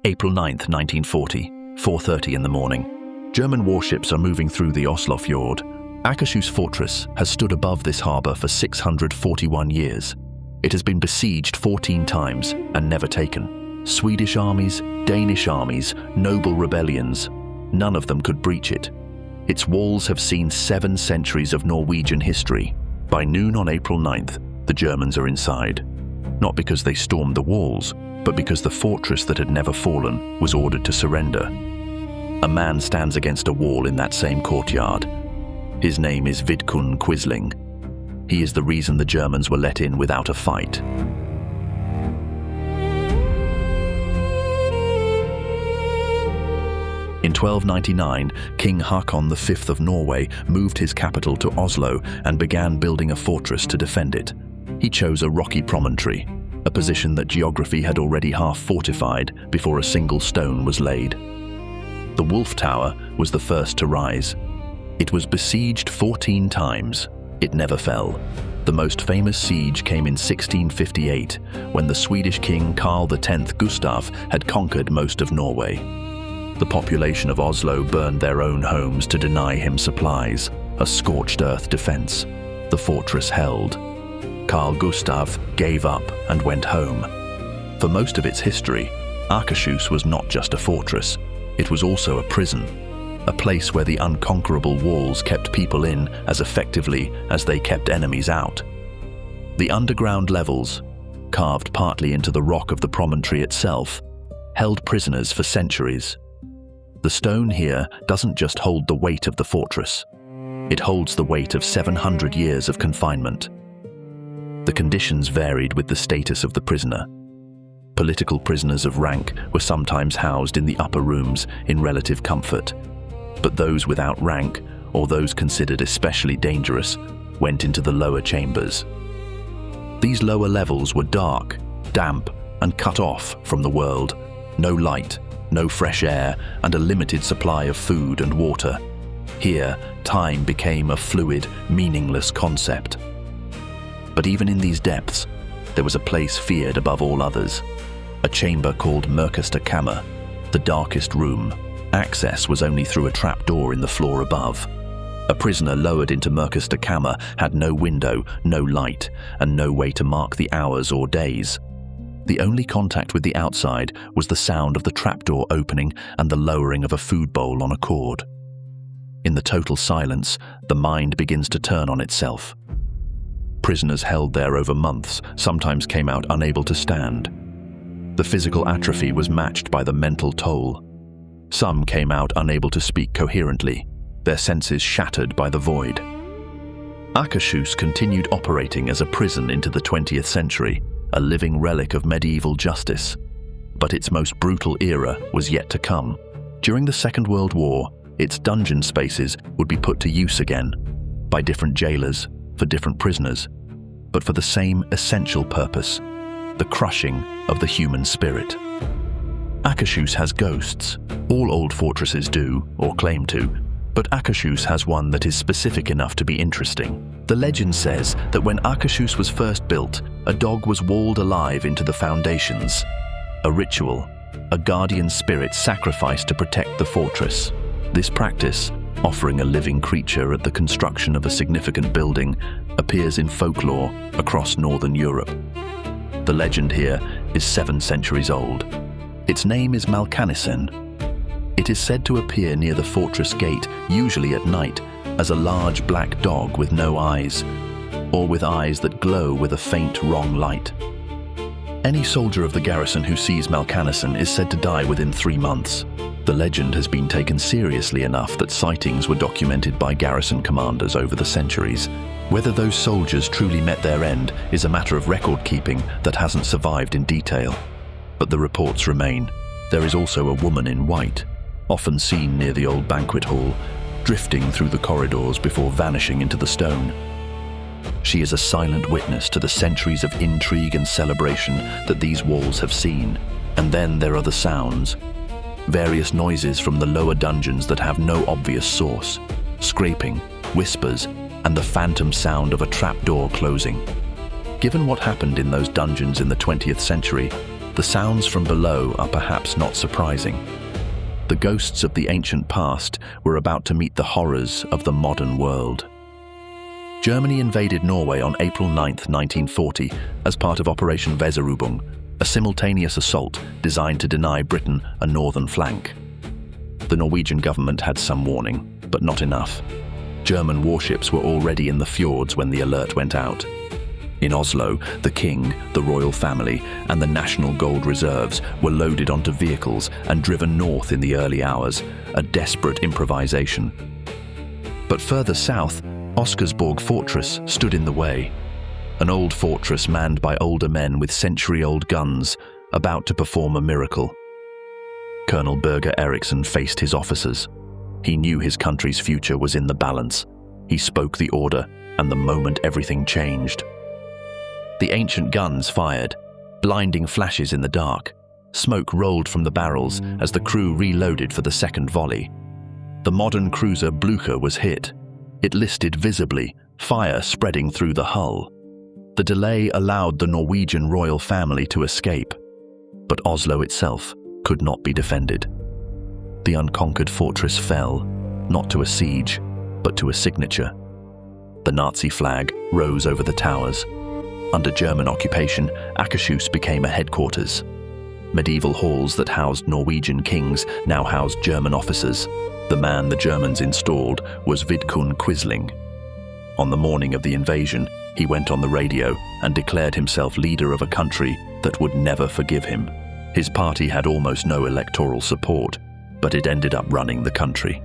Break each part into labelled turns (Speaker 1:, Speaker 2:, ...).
Speaker 1: April 9, 1940, 4:30 in the morning. German warships are moving through the Oslofjord. Akershus Fortress has stood above this harbour for 641 years. It has been besieged 14 times and never taken. Swedish armies, Danish armies, noble rebellions, none of them could breach it. Its walls have seen 7 centuries of Norwegian history. By noon on April 9th, the Germans are inside. Not because they stormed the walls, but because the fortress that had never fallen was ordered to surrender. A man stands against a wall in that same courtyard. His name is Vidkun Quisling. He is the reason the Germans were let in without a fight. In 1299, King Håkon V of Norway moved his capital to Oslo and began building a fortress to defend it. He chose a rocky promontory, a position that geography had already half fortified before a single stone was laid. The Wolf Tower was the first to rise. It was besieged 14 times. It never fell. The most famous siege came in 1658, when the Swedish king Karl X Gustav had conquered most of Norway. The population of Oslo burned their own homes to deny him supplies, a scorched earth defense. The fortress held. Carl Gustav gave up and went home. For most of its history, Akershus was not just a fortress, it was also a prison, a place where the unconquerable walls kept people in as effectively as they kept enemies out. The underground levels, carved partly into the rock of the promontory itself, held prisoners for centuries. The stone here doesn't just hold the weight of the fortress, it holds the weight of 700 years of confinement. The conditions varied with the status of the prisoner. Political prisoners of rank were sometimes housed in the upper rooms in relative comfort, but those without rank, or those considered especially dangerous, went into the lower chambers. These lower levels were dark, damp, and cut off from the world. No light, no fresh air, and a limited supply of food and water. Here, time became a fluid, meaningless concept. But even in these depths, there was a place feared above all others. A chamber called Merkastakammer, the darkest room. Access was only through a trapdoor in the floor above. A prisoner lowered into Merkastakammer had no window, no light, and no way to mark the hours or days. The only contact with the outside was the sound of the trapdoor opening and the lowering of a food bowl on a cord. In the total silence, the mind begins to turn on itself. Prisoners held there over months sometimes came out unable to stand. The physical atrophy was matched by the mental toll. Some came out unable to speak coherently, their senses shattered by the void. Akershus continued operating as a prison into the 20th century, a living relic of medieval justice. But its most brutal era was yet to come. During the Second World War, its dungeon spaces would be put to use again, by different jailers, for different prisoners, but for the same essential purpose, the crushing of the human spirit. Akershus has ghosts. All old fortresses do, or claim to, but Akershus has one that is specific enough to be interesting. The legend says that when Akershus was first built, a dog was walled alive into the foundations. A ritual, a guardian spirit sacrificed to protect the fortress. This practice, offering a living creature at the construction of a significant building, appears in folklore across Northern Europe. The legend here is 7 centuries old. Its name is Malkanisen. It is said to appear near the fortress gate, usually at night, as a large black dog with no eyes, or with eyes that glow with a faint wrong light. Any soldier of the garrison who sees Malkanisen is said to die within 3 months. The legend has been taken seriously enough that sightings were documented by garrison commanders over the centuries. Whether those soldiers truly met their end is a matter of record keeping that hasn't survived in detail. But the reports remain. There is also a woman in white, often seen near the old banquet hall, drifting through the corridors before vanishing into the stone. She is a silent witness to the centuries of intrigue and celebration that these walls have seen. And then there are the sounds. Various noises from the lower dungeons that have no obvious source. Scraping, whispers, and the phantom sound of a trapdoor closing. Given what happened in those dungeons in the 20th century, The sounds from below are perhaps not surprising. The ghosts of the ancient past were about to meet the horrors of the modern world. Germany invaded Norway on April 9, 1940, as part of Operation Weserübung, a simultaneous assault designed to deny Britain a northern flank. The Norwegian government had some warning, but not enough. German warships were already in the fjords when the alert went out. In Oslo, the king, the royal family, and the national gold reserves were loaded onto vehicles and driven north in the early hours, a desperate improvisation. But further south, Akershus Fortress stood in the way. An old fortress manned by older men with century-old guns, about to perform a miracle. Colonel Birger Eriksson faced his officers. He knew his country's future was in the balance. He spoke the order, and the moment everything changed. The ancient guns fired, blinding flashes in the dark. Smoke rolled from the barrels as the crew reloaded for the second volley. The modern cruiser Blücher was hit. It listed visibly, fire spreading through the hull. The delay allowed the Norwegian royal family to escape, but Oslo itself could not be defended. The unconquered fortress fell, not to a siege, but to a signature. The Nazi flag rose over the towers. Under German occupation, Akershus became a headquarters. Medieval halls that housed Norwegian kings now housed German officers. The man the Germans installed was Vidkun Quisling. On the morning of the invasion, he went on the radio and declared himself leader of a country that would never forgive him. His party had almost no electoral support, but it ended up running the country.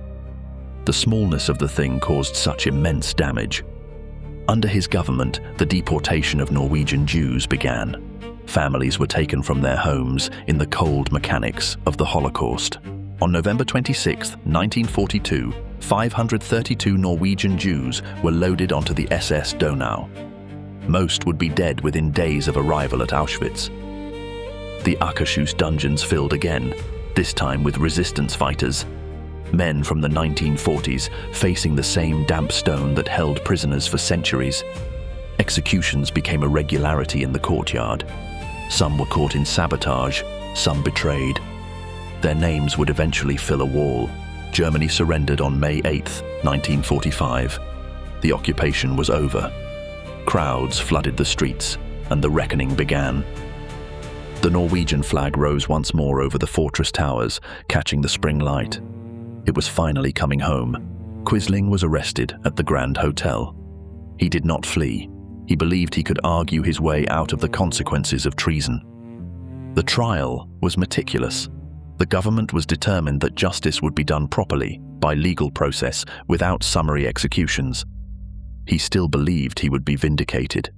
Speaker 1: The smallness of the thing caused such immense damage. Under his government, the deportation of Norwegian Jews began. Families were taken from their homes in the cold mechanics of the Holocaust. On November 26, 1942, 532 Norwegian Jews were loaded onto the SS Donau. Most would be dead within days of arrival at Auschwitz. The Akershus dungeons filled again, this time with resistance fighters. Men from the 1940s facing the same damp stone that held prisoners for centuries. Executions became a regularity in the courtyard. Some were caught in sabotage, some betrayed. Their names would eventually fill a wall. Germany surrendered on May 8, 1945. The occupation was over. Crowds flooded the streets, and the reckoning began. The Norwegian flag rose once more over the fortress towers, catching the spring light. It was finally coming home. Quisling was arrested at the Grand Hotel. He did not flee. He believed he could argue his way out of the consequences of treason. The trial was meticulous. The government was determined that justice would be done properly, by legal process, without summary executions. He still believed he would be vindicated.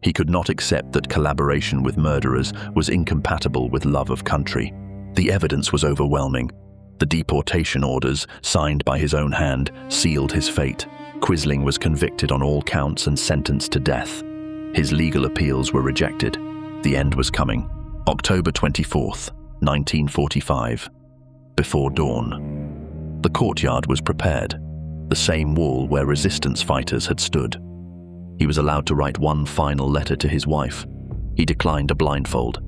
Speaker 1: He could not accept that collaboration with murderers was incompatible with love of country. The evidence was overwhelming. The deportation orders, signed by his own hand, sealed his fate. Quisling was convicted on all counts and sentenced to death. His legal appeals were rejected. The end was coming. October 24th, 1945. Before dawn. The courtyard was prepared, the same wall where resistance fighters had stood. He was allowed to write one final letter to his wife. He declined a blindfold.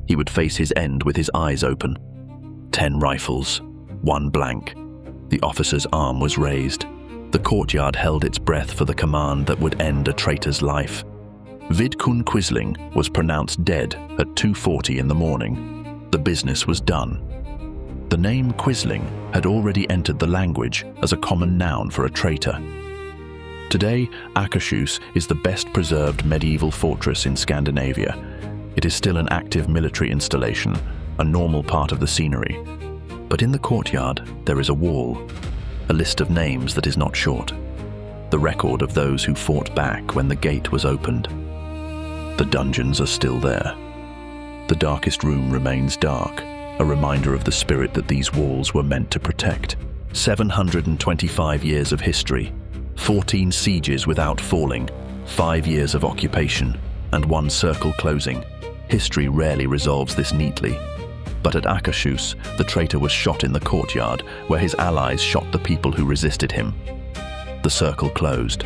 Speaker 1: He would face his end with his eyes open. 10 rifles, 1 blank. The officer's arm was raised. The courtyard held its breath for the command that would end a traitor's life. Vidkun Quisling was pronounced dead at 2:40 in the morning. The business was done. The name Quisling had already entered the language as a common noun for a traitor. Today, Akershus is the best preserved medieval fortress in Scandinavia. It is still an active military installation, a normal part of the scenery. But in the courtyard, there is a wall, a list of names that is not short, the record of those who fought back when the gate was opened. The dungeons are still there. The darkest room remains dark, a reminder of the spirit that these walls were meant to protect. 725 years of history, 14 sieges without falling, 5 years of occupation, and 1 circle closing. History rarely resolves this neatly. But at Akershus, the traitor was shot in the courtyard, where his allies shot the people who resisted him. The circle closed.